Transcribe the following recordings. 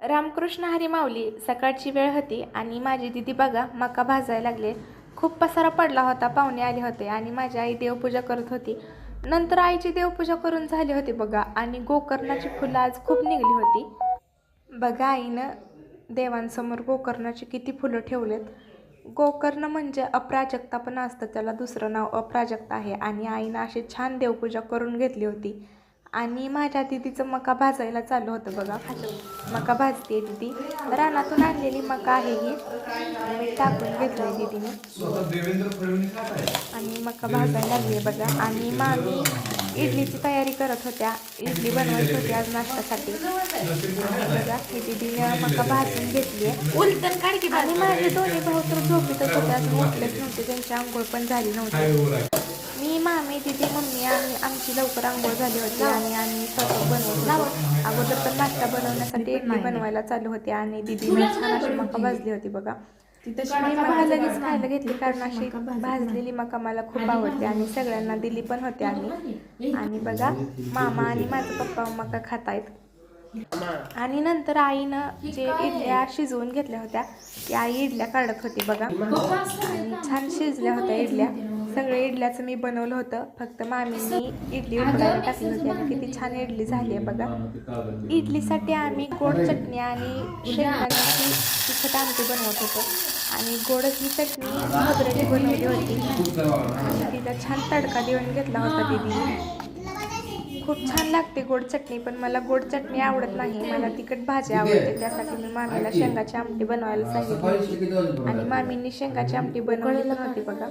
रामकृष्ण हरी माऊली. सकाळची वेळ होती आणि माझी दीदी बघा मका भाजायला लागले. खूप पसारा पडला होता, पाहुणे आले होते आणि माझी आई देवपूजा करत होती. नंतर आईची देवपूजा करून झाली होती बघा आणि गोकर्णाची फुलं आज खूप निघली होती बघा. आईनं देवांसमोर गोकर्णाची किती फुलं ठेवलेत. गोकर्ण म्हणजे अप्राजक्ता पण असतं, त्याला दुसरं नाव अप्राजक्ता आहे. आणि आईनं अशी छान देवपूजा करून घेतली होती आणि माझ्या दीदीचं मका भाजायला चालू होतं बघा. मका भाजते दीदी, रानातून आणलेली मका आहे ही, मी टाकून घेतलंय दीदीने आणि मका भाजायला लागली बघा. आणि मामी इडलीची तयारी करत होत्या, इडली बनवायची होती आज नाश्त्यासाठी. बघा ही दीदीने मका भाजून घेतली आहे आणि माझे दोन्ही भाऊ तर झोपेतच होते, अजून उठलेच नव्हते, त्यांची आंघोळ पण झाली नव्हती. मी, मामी, दीदी, मम्मी आणि आमची लवकर आंघोळ झाली होती आणि आम्ही स्वतः बनवत होतो. अगोदर तर नाश्ता बनवण्यासाठी इडली बनवायला चालू होती आणि दीदीने छान अशी मका भाजली होती बघा. मी मका लगेच खायला घेतली कारण अशी भाजलेली मका मला खूप आवडते आणि सगळ्यांना दिली पण होती आम्ही. आणि बघा मामा आणि माझे पप्पा मका खात आहेत. आणि नंतर आईनं जे इडल्या शिजवून घेतल्या होत्या ती आई इडल्या काढत होती बघा आणि छान शिजल्या होत्या इडल्या. सगळे इडल्याचं मी बनवलं होतं, फक्त मामींनी इडली उकडायला टाकली होती आणि किती छान इडली झाली आहे बघा. इडलीसाठी आम्ही गोड चटणी आणि शेंगदाण्याची तिखट आमटी बनवत होतो आणि गोडच ही चटणी खोबऱ्याची बनवली होती आणि तिला छान तडका देऊन घेतला होता दीदीने. खूप छान लागते गोड चटणी, पण मला गोड चटणी आवडत नाही, मला तिखट भाजी आवडते. त्यासाठी मी मामीला शेंगाची आमटी बनवायला सांगितली आणि मामींनी शेंगाची आमटी बनवली होती बघा.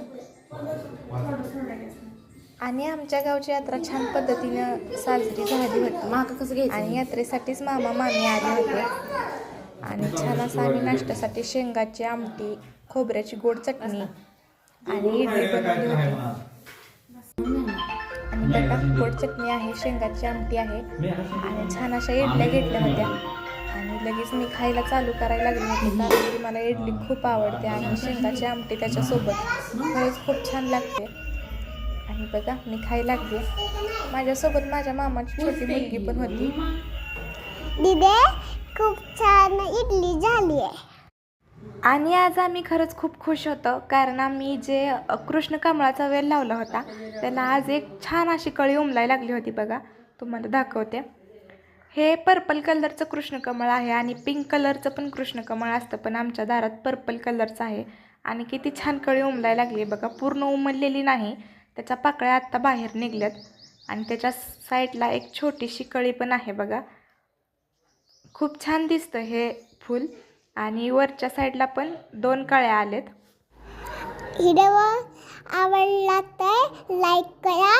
आणि आमच्या गावची यात्रा छान पद्धतीनं साजरी झाली होती आणि यात्रेसाठीच मामा मामी आले होते आणि छान असं आम्ही नाश्त्यासाठी शेंगाची आमटी, खोबऱ्याची गोड चटणी आणि इडली बनवली होती. आणि बघा गोड चटणी आहे, शेंगाची आमटी आहे आणि छान अशा इडल्या घेतल्या होत्या आणि लगेच मी खायला चालू करायला लागली होती कारण मला इडली खूप आवडते आणि शेंगाची आमटी त्याच्यासोबत खरंच खूप छान लागते. आणि बघा मी खायला लागले, माझ्यासोबत माझ्या मामाची छोटी मुलगी पण होती. दीदी खूप छान इडली झाली आहे. आणि आज आम्ही खरंच खूप खुश होतो कारण आम्ही जे कृष्ण कमळाचा वेल लावला होता त्याला आज एक छान अशी कळी उमलायला लागली होती बघा. तुम्हाला दाखवते. हे पर्पल कलरचं कृष्ण कमळ आहे आणि पिंक कलरचं पण कृष्ण कमळ असतं, पण आमच्या दारात पर्पल कलरचं आहे आणि किती छान कळी उमलायला लागली बघा. पूर्ण उमललेली नाही, त्याच्या पाकळ्या आत्ता बाहेर निघल्यात आणि त्याच्या साईडला एक छोटीशी कळी पण आहे बघा. खूप छान दिसतं हे फूल आणि वरच्या साईडला पण 2 कळ्या आलेत. व्हिडिओ आवडला तर लाईक करा.